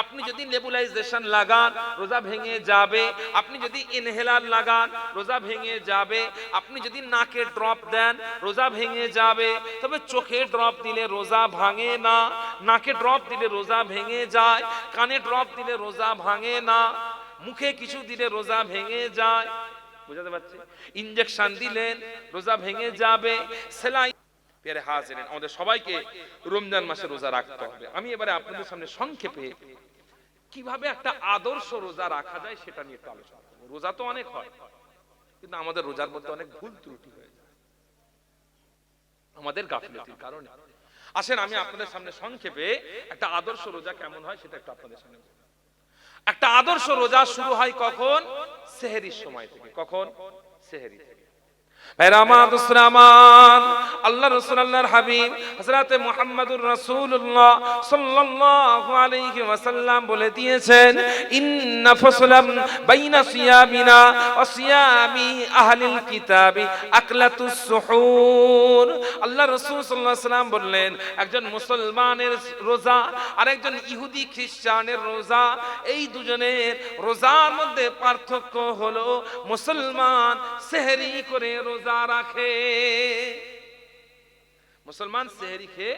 আপনি যদি নেবুলাইজেশন লাগান রোজা ভেঙে যাবে, আপনি যদি ইনহেলার লাগান রোজা ভেঙে যাবে, আপনি যদি নাকে ড্রপ দেন রোজা ভেঙে যাবে। তবে চোখে ড্রপ দিলে রোজা ভাঙে না, নাকে ড্রপ দিলে রোজা ভেঙে যায়, কানে ড্রপ দিলে রোজা ভাঙে না, মুখে কিছু দিলে রোজা ভেঙে যায়। বুঝাতে পারছি? ইনজেকশন দিলেন রোজা ভেঙে যাবে, সেলাই। প্রিয় হাজিরিন, আমাদের সবাইকে রমজান মাসে রোজা রাখতে হবে। আমি এবারে আপনাদের সামনে সংক্ষেপে কিভাবে একটা আদর্শ রোজা রাখা যায় সেটা নিয়ে একটু আলোচনা করব। রোজা তো অনেক হয়, কিন্তু আমাদের রোজার মধ্যে অনেক ভুল ত্রুটি হয়ে যায় আমাদের গাফিলতির কারণে। আসেন আমি আপনাদের সামনে সংক্ষেপে একটা আদর্শ রোজা কেমন হয় সেটা একটু আপনাদের সামনে বলবো। একটা আদর্শ রোজা শুরু হয় কখন? সেহরির সময় থেকে। কখন? সেহরি থেকে। আল্লাহ রাসূল আল্লাহর হাবিব হযরত মুহাম্মদুর রাসূলুল্লাহ সাল্লাল্লাহু আলাইহি ওয়াসাল্লাম বলে দিয়েছেন, ইন্না ফাসলাম বাইনা সিয়ামিনা ওয়া সিয়ামি আহলিল কিতাবি আকলাতুস সুহুর। আল্লাহ রাসূল সাল্লাল্লাহু আলাইহি ওয়াসাল্লাম বললেন, একজন মুসলমানের রোজা আর একজন ইহুদি খ্রিস্টানের রোজা, এই দুজনের রোজার মধ্যে পার্থক্য হলো মুসলমান সেহরি করে রোজা রাখে। মুসলমান সেহরি খেয়ে।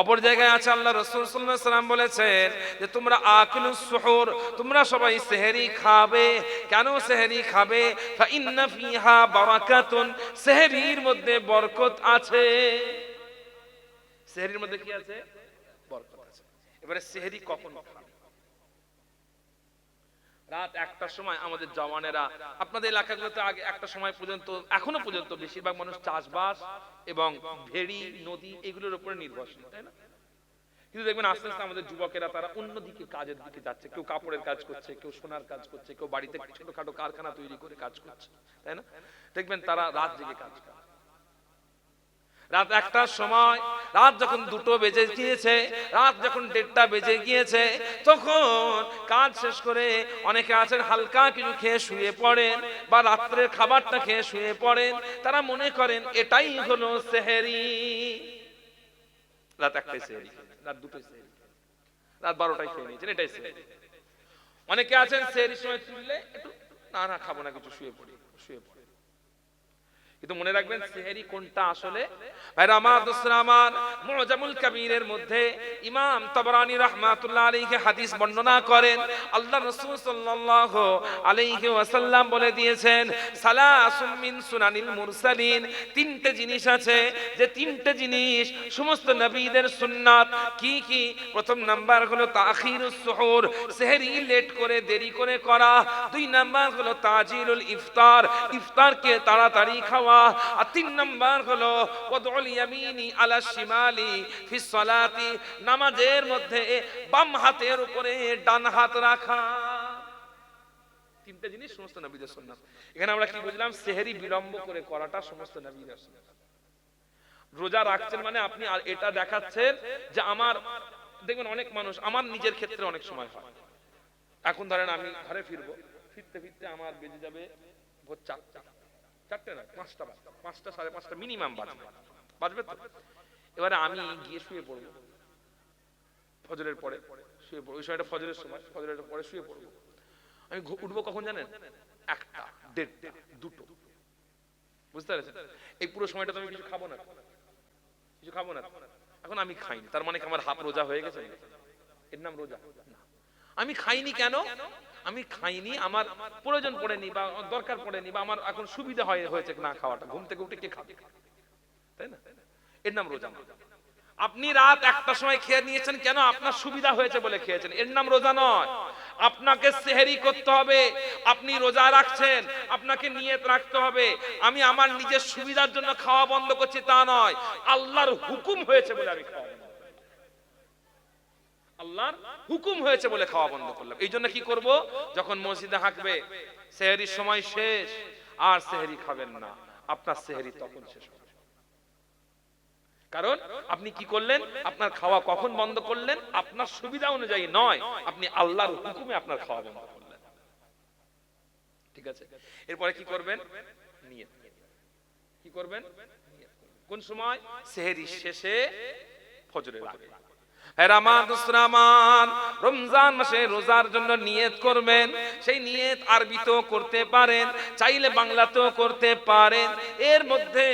অপর জায়গায় আছে আল্লাহ রাসূল সাল্লাল্লাহু আলাইহি ওয়াসাল্লাম বলেছেন যে তোমরা আকিলুস সুহুর, তোমরা সবাই সেহরি খাবে। কেন সেহরি খাবে? ফা ইন্না ফিহা বারাকাতুন, সেহরির মধ্যে বরকত আছে। সেহরির মধ্যে কি আছে? বরকত আছে। এবারে সেহরি কখন খাবে? রাত 1টার সময় আমাদের জওয়ানেরা, আপনাদের এলাকাগুলোতে আগে 1টা সময় পর্যন্ত, এখনো পর্যন্ত বেশিরভাগ মানুষ চাষবাস এবং ভেড়ি নদী এগুলোর উপরে নির্ভরশীল, তাই না? কিন্তু দেখবেন আস্তে আস্তে আমাদের যুবকেরা তারা অন্যদিকে কাজের দিকে যাচ্ছে। কেউ কাপড়ের কাজ করছে, কেউ সোনার কাজ করছে, কেউ বাড়িতে ছোটখাটো কারখানা তৈরি করে কাজ করছে, তাই না? দেখবেন তারা রাত জেগে কাজ করে। রাত 1টার সময়, রাত যখন 2টো বেজে গিয়েছে, রাত যখন 1:30টা বেজে গিয়েছে, তখন কাজ শেষ করে অনেকে আছেন হালকা কিছু খেয়ে শুয়ে পড়েন বা রাত্রের খাবারটা খেয়ে শুয়ে পড়েন। তারা মনে করেন এটাই হলো সেহরি। রাত 1টায় সেহরি, রাত 2টোয় সেহরি, রাত 12টায় খেয়ে নিয়েছেন, এটাই সেহরি। অনেকে আছেন সেহরির সময় তুললে একটু না খাবো না, কিছু শুয়ে পড়ি, শুয়ে পড়ে। কিন্তু মনে রাখবেন সেহরি কোনটা আসলে। ভাইরা আমার, দোস্তরা আমার, মুআজামুল কাবীরের মধ্যে ইমাম তাবরানী রাহমাতুল্লাহ আলাইহি হাদিস বর্ণনা করেন, আল্লাহ রাসূল সাল্লাল্লাহু আলাইহি ওয়াসাল্লাম বলে দিয়েছেন, সালাসুম মিন সুনানিল মুরসালিন, 3টে জিনিস আছে যে 3টে জিনিস সমস্ত নবীদের সুন্নাত। কি কি? প্রথম নাম্বার হলো তাখিরুস সুহুর, সেহরি লেট করে দেরি করে করা। 2 নাম্বার হলো তাজিলুল ইফতার, ইফতারকে তাড়াতাড়ি খাওয়া। আর 3 নাম্বার হলো ওয়াদউল ইয়ামিনি আলা শিমালি ফি সালাতি, নামাজের মধ্যে বাম হাতের উপরে ডান হাত রাখা। 3টে জিনিস সমস্ত নবীদের সুন্নাত। এখানে আমরা কি বুঝলাম? সেহরি বিলম্ব করে করাটা সমস্ত নবীদের সুন্নাত। রোজা রাখছেন মানে আপনি এটা দেখাচ্ছেন যে আমার, দেখবেন অনেক মানুষ, আমার নিজের ক্ষেত্রে অনেক সময় হয়, এখন ধরেন আমি ঘরে ফিরবো, ফিরতে ফিরতে আমার বেজে যাবে ভোর 4টে না 5টা, 5টা 5:30 মিনিমাম বাজবে তো। এবারে আমি গিয়ে শুয়ে পড়বো ফজরের পরে, শুয়ে পড়বো। ওই সময়টা ফজরের সময়, ফজরের পরে শুয়ে পড়বো। আমি উঠবো কখন জানেন? 1টা, 1:30, 2টো। বুঝতে পেরেছেন? এই পুরো সময়টা তো আমি কিছু খাবো না, কিছু খাবো না। এখন আমি খাইনি, তার মানে কি আমার হাফ রোজা হয়ে গেছে? এর নাম রোজা না। আমি খাইনি কেন? আমি খাইনি, আমার প্রয়োজন পড়েনি বা দরকার পড়েনি বা আমার এখন সুবিধা হয়েছে না খাওয়াটা। ঘুম থেকে উঠে কে খাবে, তাই না? এর নাম রোজা না। আপনি রাত 1টার সময় খেয়ে নিয়েছেন কেন? আপনার সুবিধা হয়েছে বলে খেয়েছেন, এর নাম রোজা নয়। আপনাকে সেহরি করতে হবে। আপনি রোজা রাখছেন, আপনাকে নিয়ত রাখতে হবে আমি আমার নিজের সুবিধার জন্য খাওয়া বন্ধ করছি তা নয়, আল্লাহর হুকুম হয়েছে বলে আমি খাওয়া, আল্লাহর হুকুম হয়েছে বলে খাওয়া বন্ধ করলাম। এই জন্য কি করব? যখন মসজিদে হাঁকবে সেহরির সময় শেষ, আর সেহরি খাবেন না, আপনার সেহরি তখন শেষ হবে। কারণ আপনি কি করলেন? আপনার খাওয়া কখন বন্ধ করলেন? আপনার সুবিধা অনুযায়ী নয়, আপনি আল্লাহর হুকুমে আপনার খাওয়া বন্ধ করলেন। ঠিক আছে? এরপরে কি করবেন? নিয়ত। কি করবেন? কোন সময়? সেহরি শেষে, ফজরের আগে। রমজান মাসে রোজার জন্য নিয়ত করবেন। সেই নিয়ত আরবিতেও করতে পারেন, চাইলে বাংলাতেও করতে পারেন, এর মধ্যে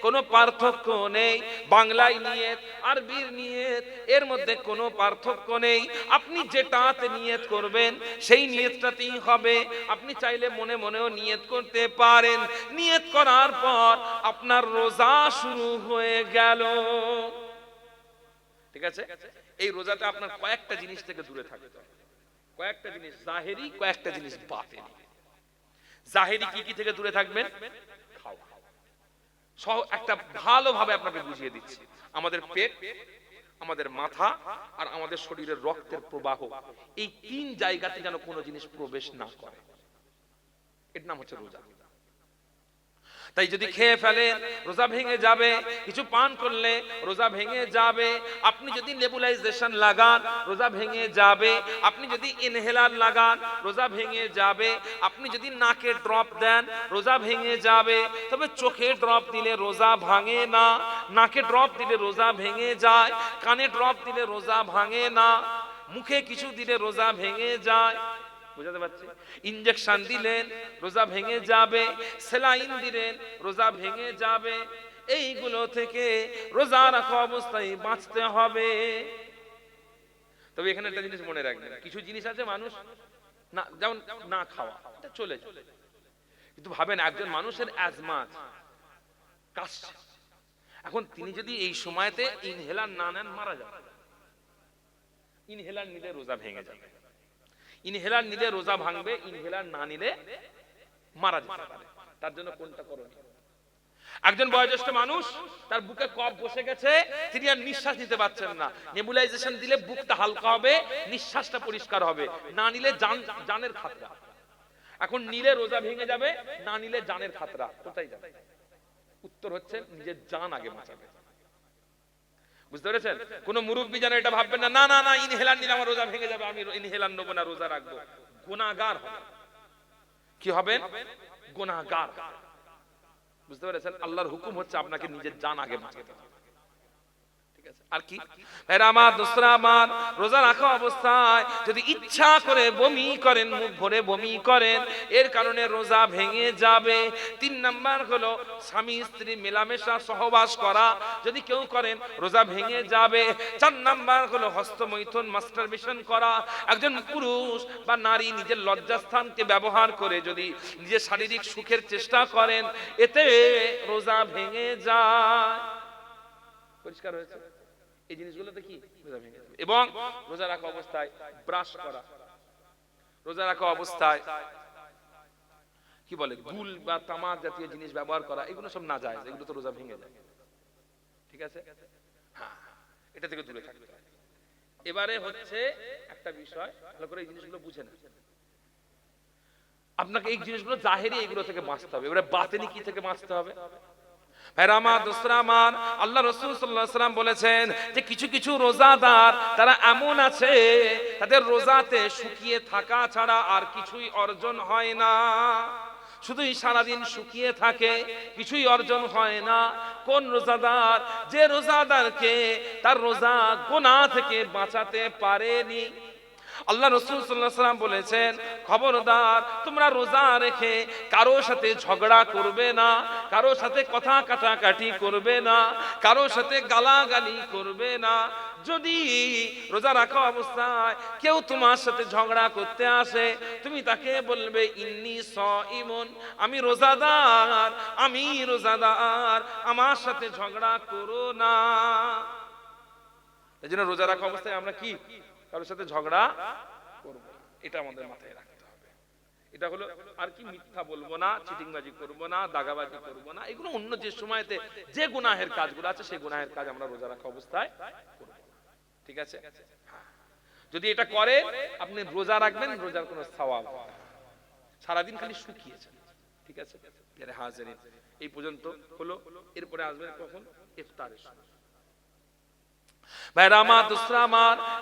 কোনো পার্থক্য নেই। বাংলায় নিয়ত, আরবির নিয়ত, এর মধ্যে কোনো পার্থক্য নেই। আপনি যেটাতে নিয়ত করবেন সেই নিয়তটাতেই হবে। আপনি চাইলে মনে মনেও নিয়ত করতে পারেন। নিয়ত করার পর আপনার রোজা শুরু হয়ে গেল। ঠিক আছে? এই রোজাতে আপনার কয়েকটা জিনিস থেকে দূরে থাকতে হবে। কয়েকটা জিনিস জাহেরি, কয়েকটা জিনিস বাতিনি। জাহেরি কি কি থেকে দূরে থাকবেন? খাওয়া। সহ একটা ভালোভাবে আপনাকে বুঝিয়ে দিচ্ছি। আমাদের পেট, আমাদের মাথা আর আমাদের শরীরের রক্তের প্রবাহ, এই তিন জায়গাতে যেন কোনো জিনিস প্রবেশ না করে, এর নাম হচ্ছে রোজা। তাই যদি খেয়ে ফেলেন রোজা ভেঙে যাবে, কিছু পান করলে রোজা ভেঙে যাবে, আপনি যদি নেবুলাইজেশন লাগান রোজা ভেঙে যাবে, আপনি যদি ইনহেলার লাগান রোজা ভেঙে যাবে, আপনি যদি নাকে ড্রপ দেন রোজা ভেঙে যাবে। তবে চোখে ড্রপ দিলে রোজা ভাঙে না, নাকে ড্রপ দিলে রোজা ভেঙে যায়, কানে ড্রপ দিলে রোজা ভাঙে না, মুখে কিছু দিলে রোজা ভেঙে যায়। বুঝাতে পারছি? ইনজেকশন দিলেন রোজা ভেঙে যাবে, সেলাইন দিলেন রোজা ভেঙে যাবে। এইগুলো থেকে রোজা রাখা অবস্থায় বাঁচতে হবে। তবে এখানে একটা জিনিস মনে রাখবেন, কিছু জিনিস আছে মানুষ না, যেমন না খাওয়া, এটা চলে চলে, কিন্তু ভাবেন একজন মানুষের অ্যাজমা কাশছে, এখন তিনি যদি এই সময়তে ইনহেলার না নেন মারা যাবে। ইনহেলার নিলে রোজা ভেঙে যাবে, ইনহেলার নিলে রোজা ভাঙবে, ইনহেলার না নিলে মারা যেতে পারে। তার জন্য কোনটা করণীয়? একজন বয়োজ্যেষ্ঠ মানুষ, তার বুকে কফ বসে গেছে, তিনি আর নিঃশ্বাস নিতে পারছেন না, নেবুলাইজেশন দিলে বুকটা হালকা হবে, নিঃশ্বাসটা পরিষ্কার হবে, না নিলে জানের খাতরা। এখন নিলে রোজা ভেঙে যাবে, না নিলে জানের খাতরা। কোথায় যাবে? উত্তর হচ্ছে নিজের জান আগে বাঁচাবে। বুঝতে পেরেছেন? কোন মুরব্বী যেন এটা ভাববেন না, না না না ইনহেলার নিলে আমার রোজা ভেঙে যাবে, আমি ইনহেলার নেবো না, রোজা রাখবো। গুনাহগার হবে। কি হবেন? গুনাহগার। বুঝতে পেরেছেন? আল্লাহর হুকুম হচ্ছে আপনাকে নিজের জান আগে বাঁচাতে হবে। ঠিক আছে? আর কি? আমার রোজা রাখা অবস্থায় যদি ইচ্ছা করে বমি করেন, মুখ ভরে বমি করেন, এর কারণে রোজা ভেঙে যাবে। 3 নাম্বার হলো স্বামী স্ত্রী মেলামেশা সহবাস করা যদি কেউ করেন রোজা ভেঙে যাবে। 4 নাম্বার হলো হস্তমৈথুন মাস্টারবেশন করা। একজন পুরুষ বা নারী নিজের লজ্জাস্থানকে ব্যবহার করে যদি নিজের শারীরিক সুখের চেষ্টা করেন, এতে রোজা ভেঙে যায়। পরিষ্কার হয়েছে? এই জিনিসগুলোতে কি রোজা ভেঙে যাবে। এবং রোজা রাখা অবস্থায় ব্রাশ করা, রোজা রাখা অবস্থায় কি বলে গুল বা তামাক জাতীয় জিনিস ব্যবহার করা, এগুলো সব না যায়, এগুলো তো রোজা ভেঙে যায়। ঠিক আছে? হ্যাঁ, এটা থেকে দূরে থাকতে হবে। এবারে হচ্ছে একটা বিষয়, ভালো করে এই জিনিসগুলো বুঝে নেন। আপনাকে এই জিনিসগুলো জাহেরি, এগুলো থেকে বাঁচতে হবে। এবারে বাতিনি কি থেকে বাঁচতে হবে? আল্লাহ রাসূল সাল্লাল্লাহু আলাইহি ওয়াসাল্লাম বলেছেন যে কিছু কিছু রোজাদার তারা এমন আছে, তাদের রোজাতে শুকিয়ে থাকা ছাড়া আর কিছুই অর্জন হয় না। শুধুই সারাদিন শুকিয়ে থাকে, কিছুই অর্জন হয় না। কোন রোজাদার? যে রোজাদারকে তার রোজা গুনাহ থেকে বাঁচাতে পারেনি। আল্লাহ রাসূল সাল্লাল্লাহু আলাইহি ওয়াসাল্লাম বলেছেন, খবরদার তোমরা রোজা রেখে কারো সাথে ঝগড়া করবে না, কারো সাথে কথা কাটাকাটি করবে না, কারো সাথে গালাগালি করবে না। যদি রোজা রাখা অবস্থায় কেউ তোমার সাথে ঝগড়া করতে আসে, তুমি তাকে বলবে ইন্নী সাইমুন, আমি রোজাদার, আমি রোজাদার, আমার সাথে ঝগড়া করো না। এজন্য রোজা রাখা অবস্থায় আমরা কি কারোর সাথে ঝগড়া করব না, এটা আমাদের মাথায় রাখতে হবে। এটা হলো আর কি, মিথ্যা বলবো না, চিটিংবাজি করব না, দাগাবাজি করব না, এগুলো অন্য যে সময়তে যে গুনাহের কাজগুলো আছে সেই গুনাহের কাজ আমরা রোজা রাখা অবস্থায় করব না। ঠিক আছে? হ্যাঁ, যদি এটা করে আপনি রোজা রাখবেন, রোজার কোনো সওয়াব হবে না, সারাদিন খালি শুকিয়েছেন। ঠিক আছে? প্রিয় হাজিরিন, এই পর্যন্ত হলো। এরপরে আসবে কখন? ইফতারের সময়।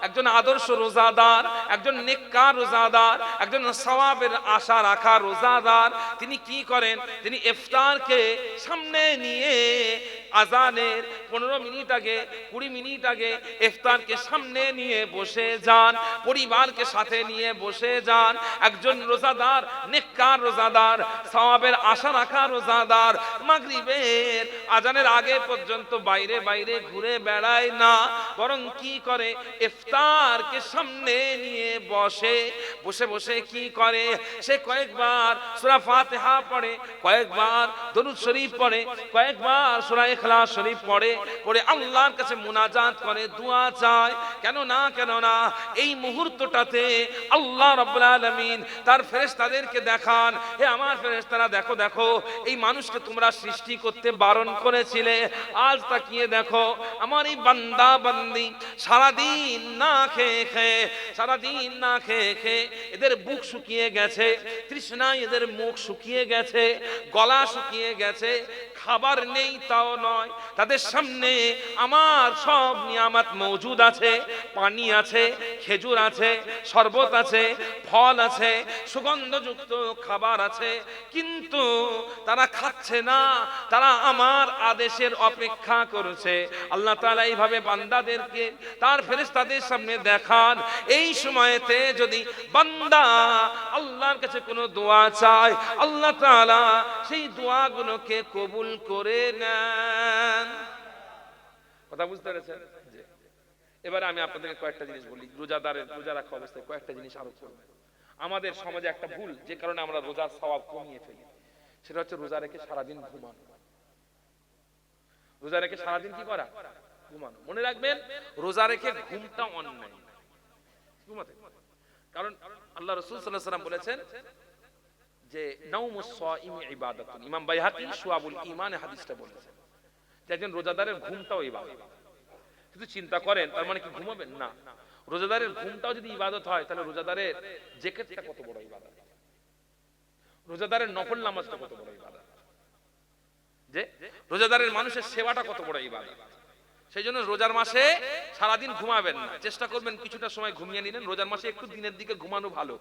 একজন আদর্শ রোজাদার, একজন নেককার রোজাদার, একজন সওয়াবের আশা রাখা রোজাদার, তিনি কি করেন? তিনি ইফতারকে সামনে নিয়ে আজানের 15 মিনিট আগে 20 মিনিট আগে ইফতারকে সামনে নিয়ে বসে যান, পরিবারকে সাথে নিয়ে বসে যান। একজন রোজাদার, নেককার রোজাদার, সওয়াবের আশা রাখা রোজাদার মাগরিবের আজানের আগে পর্যন্ত বাইরে বাইরে ঘুরে বেড়ায় না, বরং কি করে ইফতারকে সামনে নিয়ে বসে বসে বসে কি করে, সে কয়েকবার সূরা ফাতিহা পড়ে, কয়েকবার দরুদ শরীফ পড়ে, কয়েকবার সূরা ইখলাস শরীফ পড়ে, পড়ে আল্লাহর কাছে মুনাজাত করে, দোয়া চায়। কেন না এই মুহূর্তটাতে আল্লাহ রাব্বুল আলামিন তার ফেরেশতাদেরকে দেখান, হে আমার ফেরেশতারা দেখো দেখো এই মানুষকে তোমরা সৃষ্টি করতে বারণ করেছিলে, আজ তাকিয়ে দেখো আমার এই বান্দা বান্দি সারাদিন না খেয়ে খেয়ে, সারাদিন না খেয়ে খেয়ে এদের বুক শুকিয়ে গেছে, তৃষ্ণায় এদের মুখ শুকিয়ে গেছে, গলা শুকিয়ে গেছে, খাবার নেই তাও নয়, তাদের সামনে আমার সব নিয়ামত মওজুদ আছে, পানি আছে, খেজুর আছে, শরবত আছে, ফল আছে, সুগন্ধযুক্ত খাবার আছে, কিন্তু তারা খাচ্ছে না, তারা আমার আদেশের অপেক্ষা করছে। আল্লাহ তাআলা এইভাবে বান্দাদেরকে তার ফেরেশতাদের সামনে দেখান। এই সময়তে যদি বান্দা আল্লাহর কাছে কোনো দোয়া চায়, আল্লাহ তাআলা সেই দোয়াগুলোকে কবুল করে নেন। কথা বুঝতে পেরেছেন? এবারে আমি আপনাদেরকে কয়েকটা জিনিস বলি, রোজা রাখা অবস্থায় কয়েকটা জিনিস আরোপ করব। আমাদের সমাজে একটা ভুল, যে কারণে আমরা রোজার সওয়াব কমিয়ে ফেলি, সেটা হচ্ছে রোজা রেখে সারাদিন ঘুমানো। রোজা রেখে সারাদিন কি করা? ঘুমানো। মনে রাখবেন, রোজা রেখে ঘুমটা অন্যায়, ঘুমাতে। কারণ আল্লাহ রাসূল সাল্লাল্লাহু আলাইহি ওয়াসাল্লাম বলেছেন যে নাউমুস সাইমি ইবাদাতুন। ইমাম বাইহাকি শুআবুল ঈমানে হাদিসটা বলেছেন যে একজন রোজাদারের ঘুমটাও ইবাদত। কিন্তু চিন্তা করেন, তার মানে কি ঘুমাবেন না? রোজাদারের ঘুমটাও যদি ইবাদত হয়, তাহলে রোজাদারের জিকিরটা কত বড় ইবাদত, রোজাদারের নফল নামাজটা কত বড় ইবাদত, যে রোজাদারের মানুষের সেবাটা কত বড় ইবাদত। সেই জন্য রোজার মাসে সারাদিন ঘুমাবেন না, চেষ্টা করবেন কিছুটা সময় ঘুমিয়ে নিলেন। রোজার মাসে একটু দিনের দিকে ঘুমানো ভালো,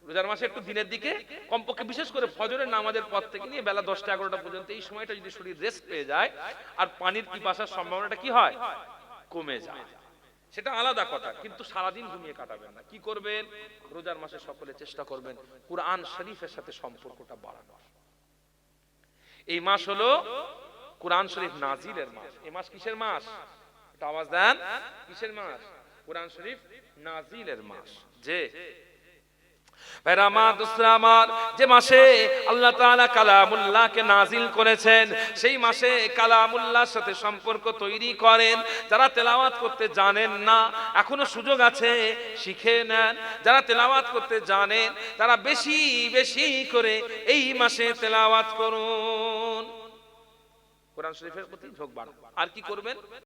রোজার মাসে একটু দিনের দিকে কমপক্ষে, বিশেষ করে ফজরের নামাজের পর থেকে নিয়ে বেলা 10টা-11টা পর্যন্ত এই সময়টা যদি শরীর রেস্ট পেয়ে যায়, আর পানির পিপাসার সম্ভাবনাটা কি হয়? কমে যায়, সেটা আলাদা কথা। কিন্তু সারাদিন ঘুমিয়ে কাটাবেন না। কি করবেন? রোজার মাসে সকলে চেষ্টা করবেন কুরআন শরীফের সাথে সম্পর্কটা বাড়ানোর। এই মাস হলো কুরআন শরীফ নাজিলের মাস। এই মাস কিসের মাস? এটা আওয়াজ দেন, কিসের মাস? কুরআন শরীফ নাজিলের মাস। যে যে মাসে আল্লাহ তাআলা কালামুল্লাহকে নাজিল করেছেন, সেই মাসে কালামুল্লাহর সাথে সম্পর্ক তৈরি করেন। যারা তেলাওয়াত করতে জানেন না, এখনো সুযোগ আছে, শিখে নেন। যারা তেলাওয়াত করতে জানেন, তারা বেশি বেশি করে এই মাসে তেলাওয়াত করুন, কোরআন শরীফের প্রতি ঝোঁক বাড়ান। আর কি করবেন?